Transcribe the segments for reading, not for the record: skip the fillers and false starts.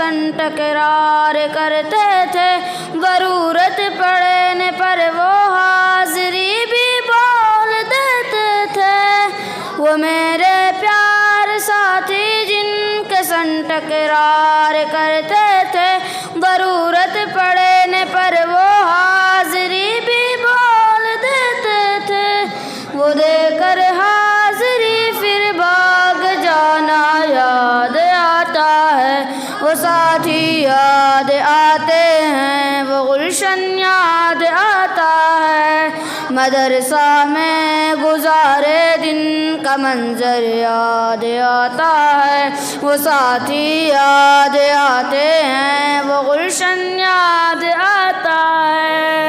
संग तकरार करते थे, ज़रूरत पड़ने पर वो हाज़िरी भी बोल देते थे। वो मेरे प्यार साथी जिनके संग तकरार करते थे, ज़रूरत पड़ने पर वो हाज़िरी भी बोल देते थे। वो देकर हाज़िरी फिर भाग जाना याद आता है, वो साथी याद आते हैं, वो गुलशन याद आता है। मदरसा में गुजारे दिन का मंजर याद आता है, वो साथी याद आते हैं, वो गुलशन याद आता है।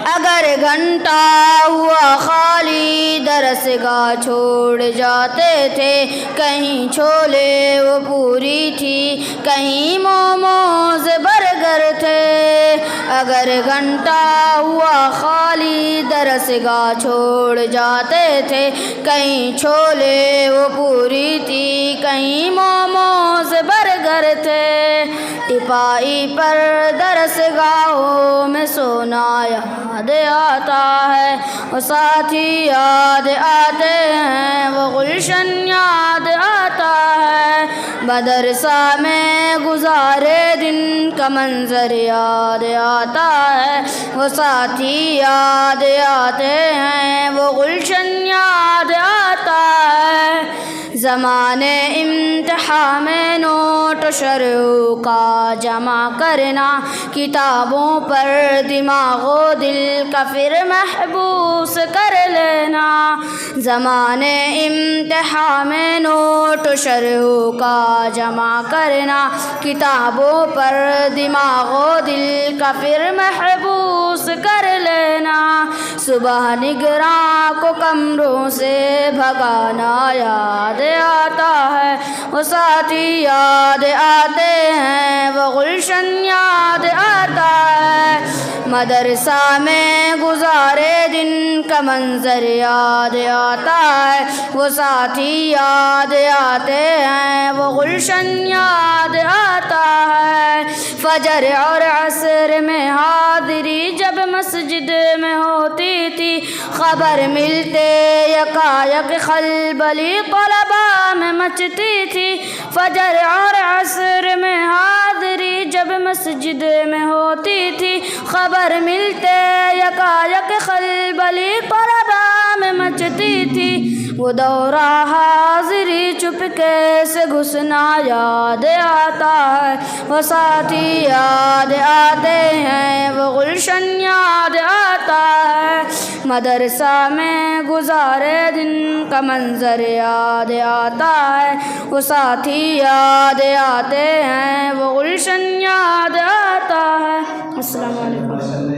अगर घंटा हुआ खाली दरसगाह छोड़ जाते थे, कहीं छोले वो पूरी थी, कहीं मोमोज बर्गर थे। अगर घंटा हुआ खाली दरसगाह छोड़ जाते थे, कहीं छोले वो पूरी थी, कहीं मोमोज बर्गर थे। टिपाई पर दरसगाहों में सोना याद आता है, वो साथी याद आते हैं, वो गुलशन याद आता है। मदरसा में गुजारे दिन का मंजर याद आता है, वो साथी याद आते हैं, वो गुलशन याद आता है। ज़माने इम्तिहान में नोट शरऊ का जमा करना, किताबों पर दिमागो दिल का फिर महबूस कर लेना। ज़माने इम्तिहान में नोट शरऊ का जमा करना, किताबों पर दिमागो दिल का फिर महबूस कर लेना। सुबह निगरां को कमरों से भगाना याद आता है, वो साथी याद आते हैं, वो गुलशन याद आता है। मदरसा में गुजारे दिन का मंजर याद आता है, वो साथी याद आते हैं, वो गुलशन याद आता है। फजर और असर में हाज़िरी जब मस्जिद में होती थी, खबर मिलते यकायक खलबली तलबा में मचती थी। फजर और असर में हाज़िरी जब मस्जिद में होती थी, खबर मिलते यकायक खलबली तलबा में मचती थी। वो दौरा हाज़िरी चुपके से घुसना याद आता है, वो साथी याद आते हैं, वो गुलशन याद आता है। मदरसा में गुजारे दिन का मंजर याद आता है, वो साथी याद आते हैं, वो गुलशन याद आता है। अस्सलाम वालेकुम।